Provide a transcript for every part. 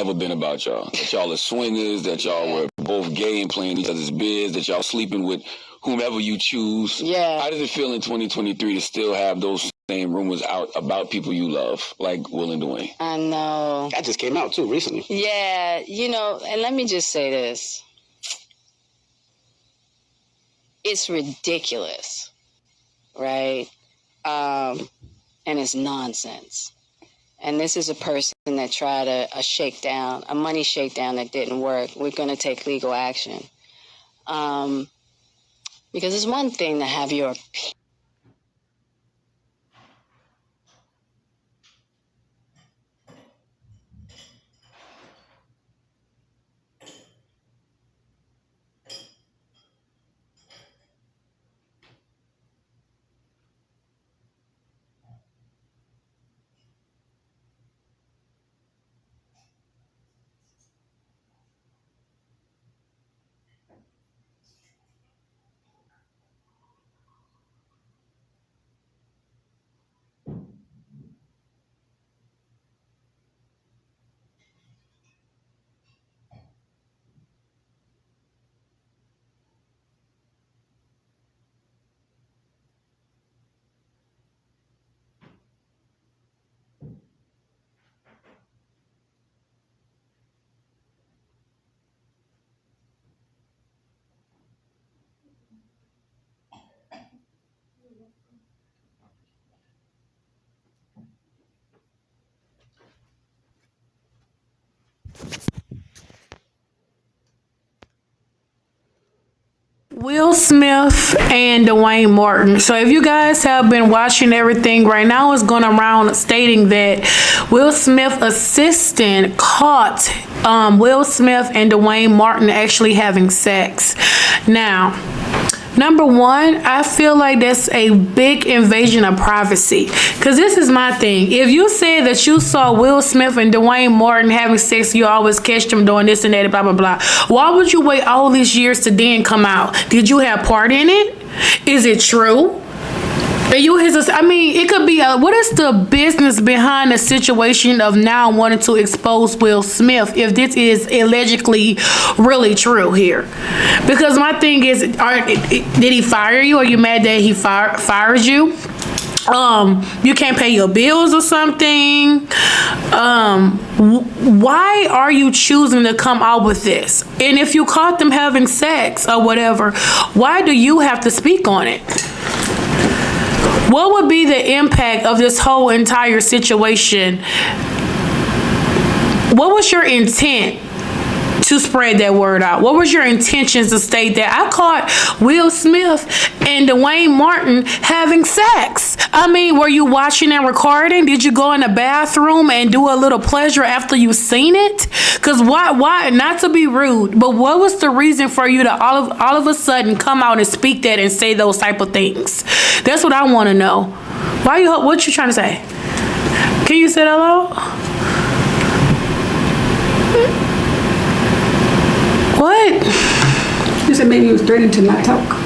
ever been about y'all? That y'all are swingers, that y'all were both gay and playing each other's biz, that y'all sleeping with whomever you choose. Yeah. How does it feel in 2023 to still have those same rumors out about people you love, like Will and Dwayne? I know. That just came out too recently. Yeah, you know, and let me just say this. It's ridiculous, right? And it's nonsense. And this is a person that tried a shakedown, a money shakedown that didn't work. We're going to take legal action. Because it's one thing to have your opinion. Will Smith and Dwayne Martin. So if you guys have been watching everything right now, it's going around stating that Will Smith assistant caught Will Smith and Dwayne Martin actually having sex. Now, number one, I feel like that's a big invasion of privacy. Because this is my thing. If you say that you saw Will Smith and Dwayne Martin having sex, you always catch them doing this and that, blah, blah, blah. Why would you wait all these years to then come out? Did you have part in it? Is it true? It could be what is the business behind the situation of now wanting to expose Will Smith if this is allegedly really true here? Because my thing is, did he fire you? Are you mad that he fired you? You can't pay your bills or something. Why are you choosing to come out with this? And if you caught them having sex or whatever, why do you have to speak on it? What would be the impact of this whole entire situation? What was your intent to spread that word out? What was your intentions to state that I caught Will Smith and Dwayne Martin having sex? Were you watching and recording? Did you go in the bathroom and do a little pleasure after you seen it? Because why, not to be rude, but what was the reason for you to all of a sudden come out and speak that and say those type of things? That's what I want to know. What you trying to say? Can you say hello? What? He said maybe he was threatening to not talk.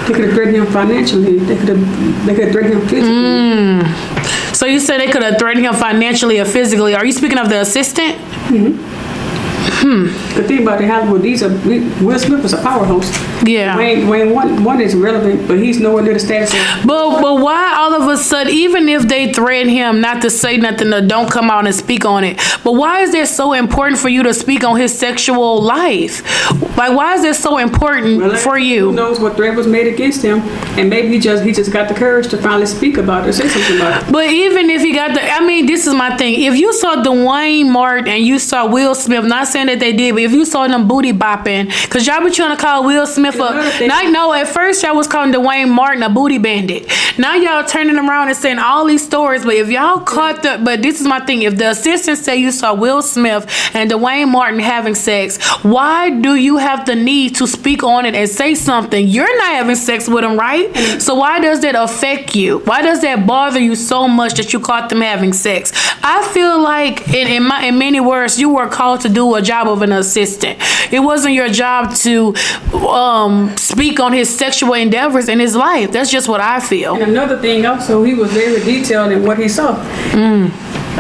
They could have threatened him financially. They could have threatened him physically. So you said they could have threatened him financially or physically. Are you speaking of the assistant? Mm-hmm. The thing about the Hollywood, Will Smith is a powerhouse. Yeah. Dwayne one is relevant, but he's nowhere near the status of. But why all of a sudden, even if they threaten him not to say nothing or don't come out and speak on it, but why is that so important for you to speak on his sexual life? Like, why is that so important for you? Who knows what threat was made against him, and maybe he just got the courage to finally speak about it, or say something about it. But even if he got this is my thing. If you saw Dwayne Martin and you saw Will Smith, not saying that they did, but if you saw them booty bopping, because y'all be trying to call Will Smith at first y'all was calling Dwayne Martin a booty bandit. Now y'all turning around and saying all these stories, but if y'all caught but this is my thing, if the assistant say you saw Will Smith and Dwayne Martin having sex, why do you have the need to speak on it and say something? You're not having sex with them, right? So why does that affect you? Why does that bother you so much that you caught them having sex? I feel like in many words, you were called to do a job of an assistant. It wasn't your job to speak on his sexual endeavors in his life. That's just what I feel. And another thing also, he was very detailed in what he saw.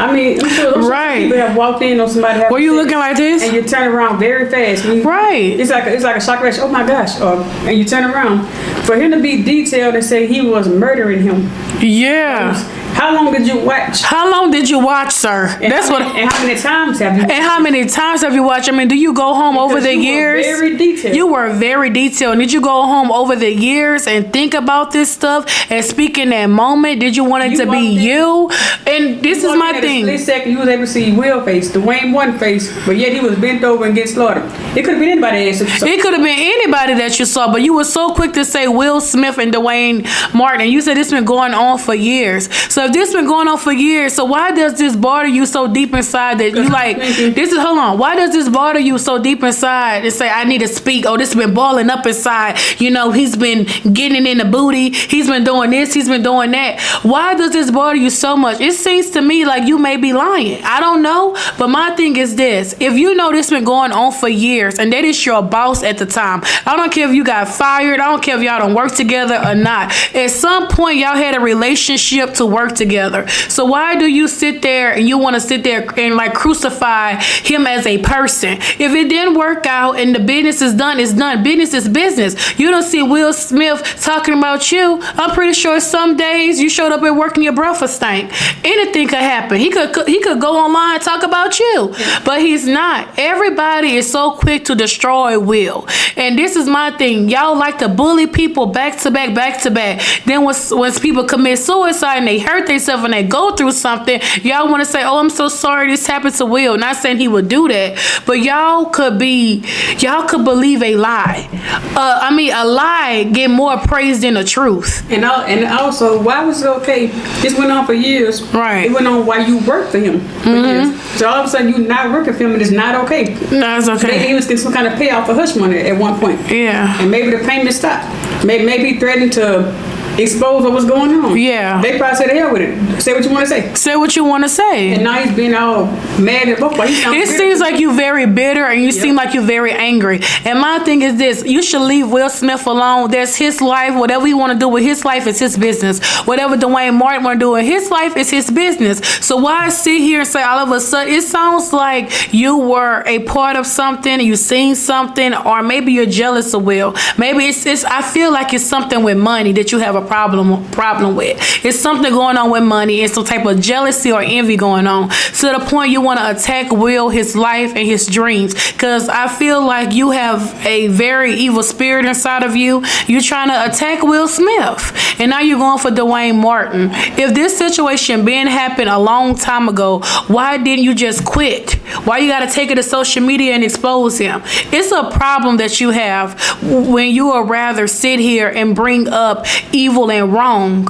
I mean, I'm sure Right. people have walked in on somebody having Were you sex, looking like this? and you turn around very fast. Right. It's like a shock reaction. Oh my gosh! And you turn around. For him to be detailed and say he was murdering him. Yeah. How long did you watch? How long did you watch, sir? And That's what. And how many times have you? And how many times have you watched? I mean, do you go home over the you were years? very detailed. You were very detailed. Did you go home over the years and think about this stuff and speak in that moment? Did you want it to be you? And this is my thing. Split second, you was able to see Will face, Dwayne Martin face, but yet he was bent over and getting slaughtered. It could have been anybody else. It could have been anybody that you saw, but you were so quick to say Will Smith and Dwayne Martin. And you said this been going on for years. So if this been going on for years, so why does this bother you so deep inside that you like this is hold on? Why does this bother you so deep inside and say I need to speak? Oh, this has been balling up inside. You know, he's been getting in the booty. He's been doing this. He's been doing that. Why does this bother you so much? It seems to me like you may be lying. I don't know, but my thing is this: if you know this been going on for years and that is your boss at the time, I don't care if you got fired. I don't care if y'all don't work together or not. At some point, y'all had a relationship to work together. So why do you sit there and you want to sit there and like crucify him as a person? If it didn't work out and the business is done, it's done. Business is business. You don't see Will Smith talking about you. I'm pretty sure some days you showed up at work and your breath was stank. Anything could happen. He could go online and talk about you, but he's not. Everybody is so quick to destroy Will, and this is my thing. Y'all like to bully people back to back, back to back. Then when people commit suicide and they hurt themselves and they go through something, y'all want to say, "Oh, I'm so sorry this happened to Will." Not saying he would do that, but y'all could believe a lie. A lie get more praise than the truth. And also, why was it okay? This went on for years. Right. It went on while you worked for him for years. So all of a sudden, you not working for him, and it's not okay. No, it's okay. Maybe he was getting some kind of payoff for hush money at one point. Yeah. And maybe the payment stopped. Maybe he threatened to expose what was going on. Yeah. They probably said, hell with it. Say what you want to say. Say what you want to say. And now he's being all mad at both. It seems like you very bitter and you seem like you're very angry. And my thing is this: you should leave Will Smith alone. That's his life. Whatever you want to do with his life is his business. Whatever Dwayne Martin want to do in his life is his business. So why sit here and say all of a sudden? It sounds like you were a part of something, you seen something, or maybe you're jealous of Will. Maybe it's I feel like it's something with money that you have a problem with. It's something going on with money. It's some type of jealousy or envy going on to the point you want to attack Will, his life, and his dreams. Because I feel like you have a very evil spirit inside of you. You're trying to attack Will Smith, and now you're going for Dwayne Martin. If this situation been happened a long time ago, why didn't you just quit? Why you got to take it to social media and expose him? It's a problem that you have when you would rather sit here and bring up evil and wrong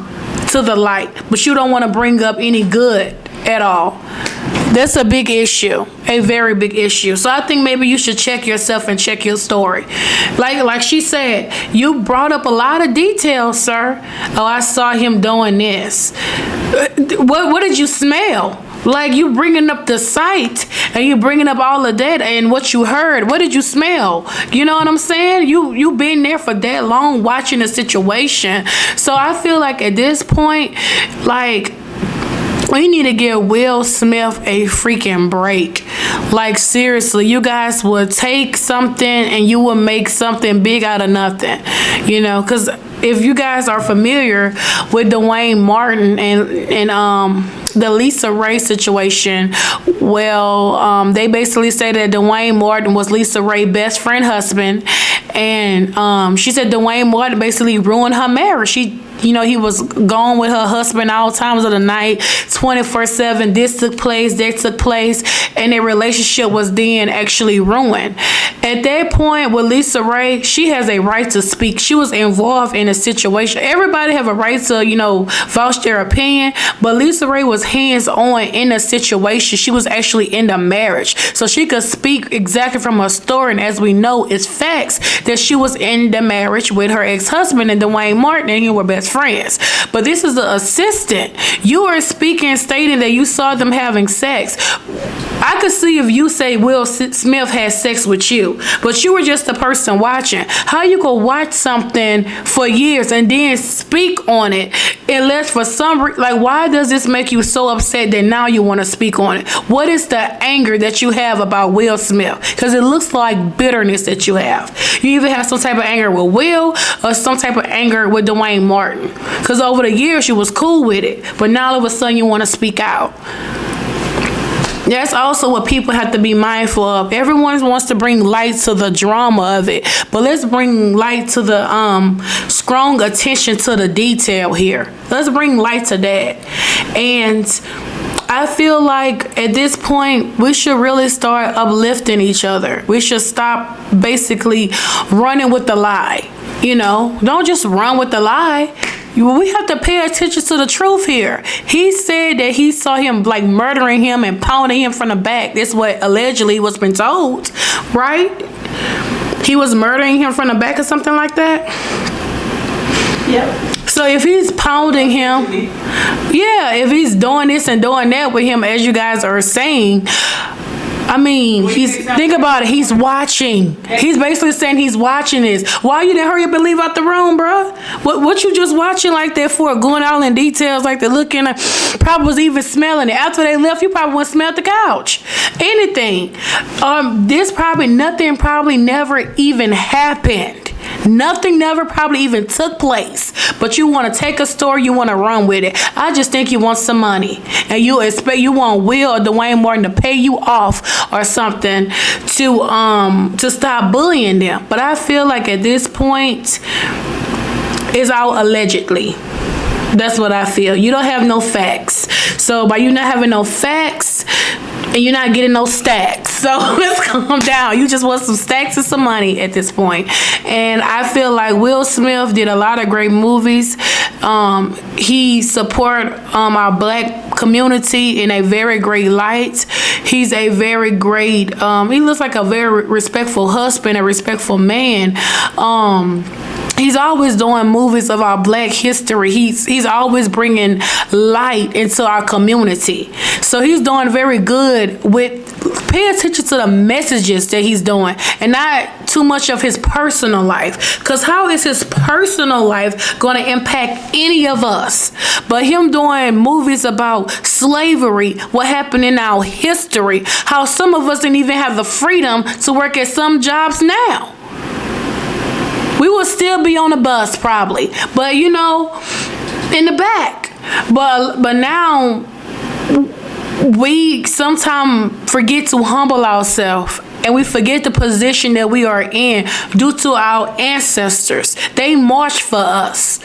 to the light, but you don't want to bring up any good at all. That's a big issue, a very big issue. So I think maybe you should check yourself and check your story. Like she said, you brought up a lot of details, sir. Oh, I saw him doing this. What did you smell? Like, you bringing up the site and you bringing up all of that and what you heard. What did you smell? You know what I'm saying? You been there for that long watching the situation. So I feel like at this point, like, we need to give Will Smith a freaking break. Like, seriously, you guys would take something and you would make something big out of nothing. You know, because if you guys are familiar with Dwayne Martin and the Lisa Ray situation, well, they basically say that Dwayne Martin was Lisa Ray's best friend husband, and she said Dwayne Martin basically ruined her marriage. He was gone with her husband all times of the night, 24/7. This took place, that took place, and their relationship was then actually ruined. At that point with Lisa Ray, she has a right to speak. She was involved in a situation. Everybody have a right to, vouch their opinion, but Lisa Ray was hands-on in a situation. She was actually in the marriage, so she could speak exactly from her story, and as we know, it's facts that she was in the marriage with her ex-husband and Dwayne Martin, and he were best friends. But this is the assistant. You are speaking, stating that you saw them having sex. I could see if you say Will Smith had sex with you, but you were just a person watching. How you go watch something for years and then speak on it, unless for some like, why does this make you so upset that now you want to speak on it? What is the anger that you have about Will Smith? Because it looks like bitterness that you have. You either have some type of anger with Will or some type of anger with Dwayne Martin. Because over the years you was cool with it, but now all of a sudden you want to speak out. That's also what people have to be mindful of. Everyone wants to bring light to the drama of it, but let's bring light to the strong attention to the detail here. Let's bring light to that. And I feel like at this point we should really start uplifting each other. We should stop basically running with the lie. You know, don't just run with the lie. We have to pay attention to the truth here. He said that he saw him like murdering him and pounding him from the back. That's what allegedly was been told, right? He was murdering him from the back or something like that. Yep. So if he's pounding him, yeah, if he's doing this and doing that with him, as you guys are saying, I mean, think about it. He's watching. He's basically saying he's watching this. Why you didn't hurry up and leave out the room, bro? What you just watching like that for? Going out in details like that, looking, probably was even smelling it. After they left, you probably wouldn't smell the couch. Anything. Nothing probably never even happened. Nothing never probably even took place, but you want to take a story, you want to run with it. I just think you want some money, and you want Will or Dwayne Martin to pay you off or something to stop bullying them. But I feel like at this point, it's all allegedly. That's what I feel. You don't have no facts. So by you not having no facts, and you're not getting no stacks. So let's calm down. You just want some stacks and some money at this point. And I feel like Will Smith did a lot of great movies. He support our black community in a very great light. He's a very great, he looks like a very respectful husband, a respectful man. He's always doing movies of our black history. He's always bringing light into our community. So he's doing very good pay attention to the messages that he's doing and not too much of his personal life. Because how is his personal life going to impact any of us? But him doing movies about slavery, what happened in our history, how some of us didn't even have the freedom to work at some jobs now. We will still be on the bus probably, but you know, in the back. But now we sometimes forget to humble ourselves, and we forget the position that we are in due to our ancestors. They marched for us.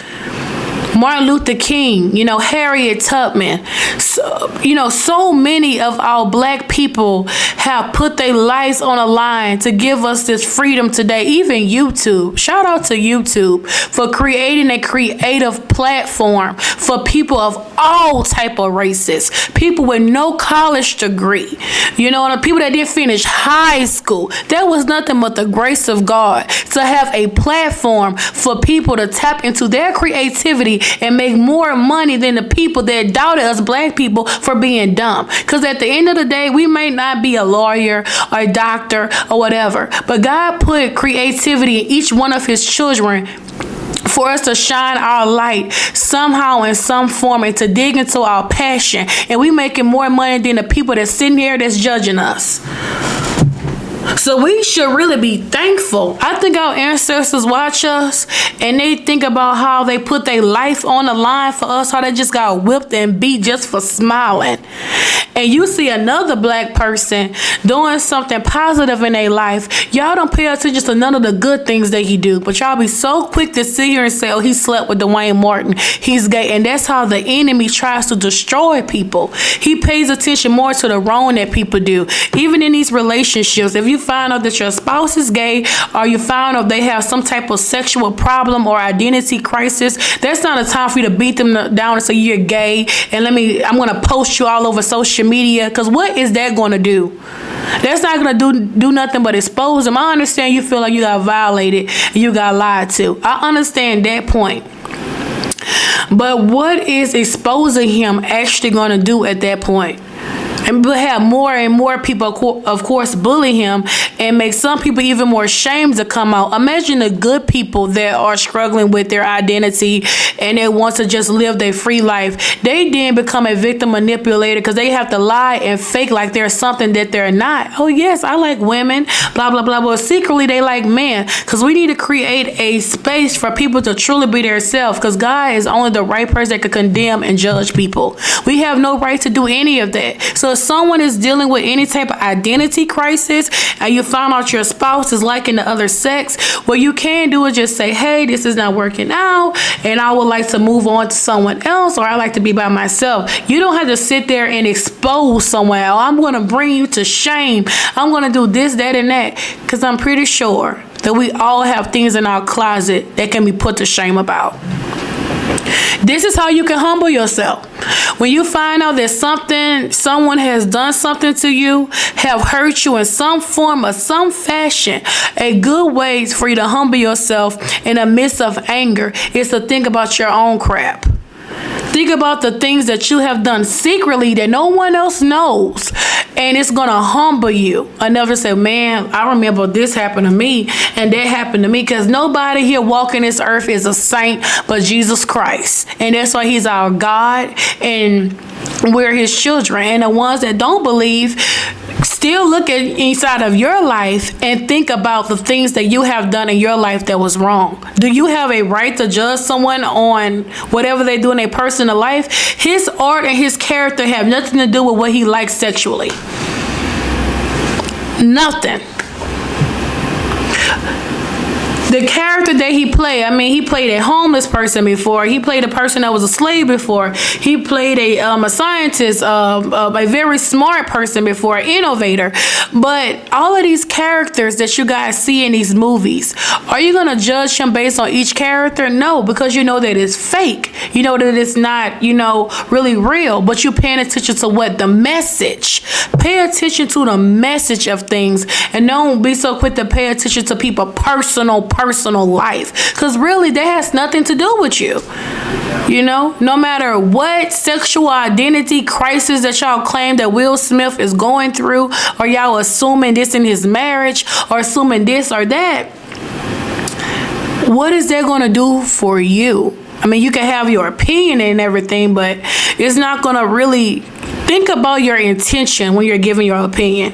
Martin Luther King, Harriet Tubman. So many of our black people have put their lives on the line to give us this freedom today. Even YouTube. Shout out to YouTube for creating a creative platform for people of all type of races. People with no college degree. People that didn't finish high school. That was nothing but the grace of God to have a platform for people to tap into their creativity and make more money than the people that doubted us black people for being dumb. Because at the end of the day, we may not be a lawyer or a doctor or whatever, but God put creativity in each one of his children for us to shine our light somehow in some form and to dig into our passion. And we making more money than the people that's sitting here that's judging us. So we should really be thankful. I think our ancestors watch us and they think about how they put their life on the line for us, how they just got whipped and beat just for smiling. And you see another black person doing something positive in their life. Y'all don't pay attention to none of the good things that he do, but y'all be so quick to sit here and say, oh, he slept with Dwayne Martin, he's gay. And that's how the enemy tries to destroy people. He pays attention more to the wrong that people do. Even in these relationships, if you find out that your spouse is gay, or you find out they have some type of sexual problem or identity crisis, that's not a time for you to beat them down and say you're gay and I'm going to post you all over social media, because what is that going to do? That's not going to do nothing but expose them. I understand you feel like you got violated and you got lied to. I understand that point. But what is exposing him actually going to do at that point? And we'll have more and more people, of course, bully him and make some people even more ashamed to come out. Imagine the good people that are struggling with their identity and they want to just live their free life. They then become a victim manipulator because they have to lie and fake like they're something that they're not. Oh, yes, I like women, blah, blah, blah. But secretly, they like men, because we need to create a space for people to truly be themselves, because God is only the right person that can condemn and judge people. We have no right to do any of that. So if someone is dealing with any type of identity crisis and you found out your spouse is liking the other sex, what you can do is just say, hey, this is not working out and I would like to move on to someone else, or I like to be by myself. You don't have to sit there and expose someone. Oh, I'm going to bring you to shame. I'm going to do this, that, and that, because I'm pretty sure that we all have things in our closet that can be put to shame about. This is how you can humble yourself. When you find out that someone has done something to you, have hurt you in some form or some fashion, a good way for you to humble yourself in the midst of anger is to think about your own crap. Think about the things that you have done secretly that no one else knows. And it's going to humble you enough to say, man, I remember this happened to me and that happened to me, because nobody here walking this earth is a saint but Jesus Christ. And that's why he's our God and we're his children. And the ones that don't believe, still look at inside of your life and think about the things that you have done in your life that was wrong. Do you have a right to judge someone on whatever they do in their personal life? His art and his character have nothing to do with what he likes sexually. Nothing. The character that he played, I mean, he played a homeless person before. He played a person that was a slave before. He played a scientist, a very smart person before, an innovator. But all of these characters that you guys see in these movies, are you going to judge him based on each character? No, because you know that it's fake. You know that it's not, really real. But you're paying attention to what? The message. Pay attention to the message of things. And don't be so quick to pay attention to people's personal life, because really that has nothing to do with you. No matter what sexual identity crisis that y'all claim that Will Smith is going through, or y'all assuming this in his marriage, or assuming this or that, what is that going to do for you? I mean, you can have your opinion and everything, but it's not going to really. Think about your intention when you're giving your opinion.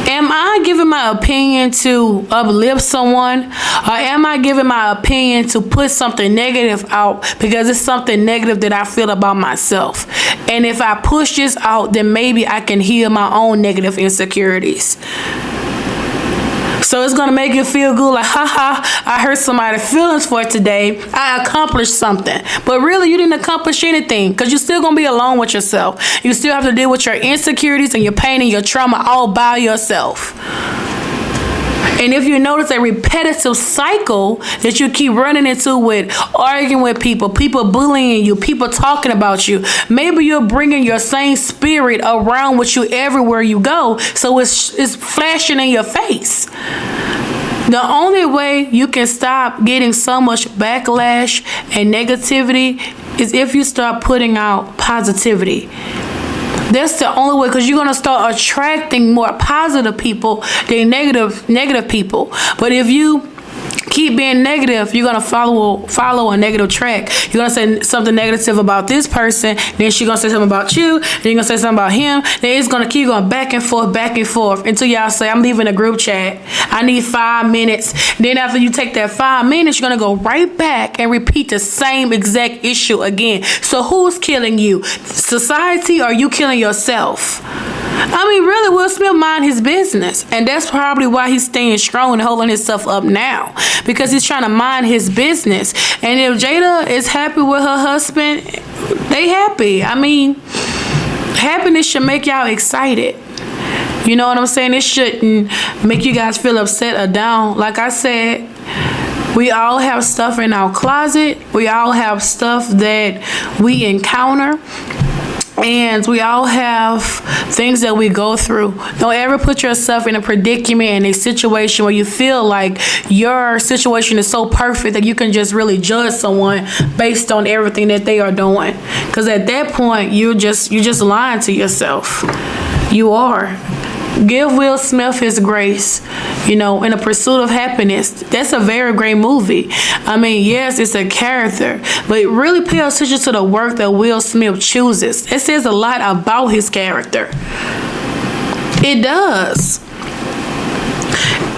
Am I giving my opinion to uplift someone, or am I giving my opinion to put something negative out because it's something negative that I feel about myself? And if I push this out, then maybe I can heal my own negative insecurities. So it's going to make you feel good, like, I hurt somebody's feelings for today. I accomplished something. But really, you didn't accomplish anything, because you're still going to be alone with yourself. You still have to deal with your insecurities and your pain and your trauma all by yourself. And if you notice a repetitive cycle that you keep running into with arguing with people bullying you, people talking about you, maybe you're bringing your same spirit around with you everywhere you go. So it's flashing in your face. The only way you can stop getting so much backlash and negativity is if you start putting out positivity. That's the only way, because you're going to start attracting more positive people than negative people. But if you keep being negative, you're going to follow a negative track. You're going to say something negative about this person, then she's going to say something about you, then you're going to say something about him, then it's going to keep going back and forth until y'all say, I'm leaving the group chat. I need 5 minutes. Then after you take that 5 minutes, you're going to go right back and repeat the same exact issue again. So who's killing you? Society, or you killing yourself? I mean, really, Will Smith mind his business. And that's probably why he's staying strong and holding himself up now, because he's trying to mind his business. And if Jada is happy with her husband, they happy. I mean, happiness should make y'all excited. You know what I'm saying? It shouldn't make you guys feel upset or down. Like I said, we all have stuff in our closet. We all have stuff that we encounter. And we all have things that we go through. Don't ever put yourself in a predicament, in a situation where you feel like your situation is so perfect that you can just really judge someone based on everything that they are doing. Because at that point, you're just lying to yourself. You are. Give Will Smith his grace, in A Pursuit of Happiness. That's a very great movie. I mean, yes, it's a character, but really pay attention to the work that Will Smith chooses. It says a lot about his character. It does.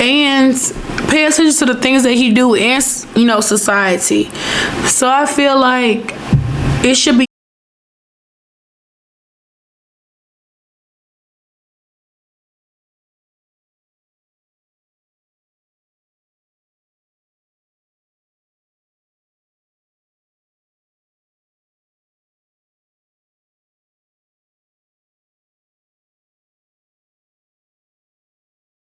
And pay attention to the things that he do in, society. So I feel like it should be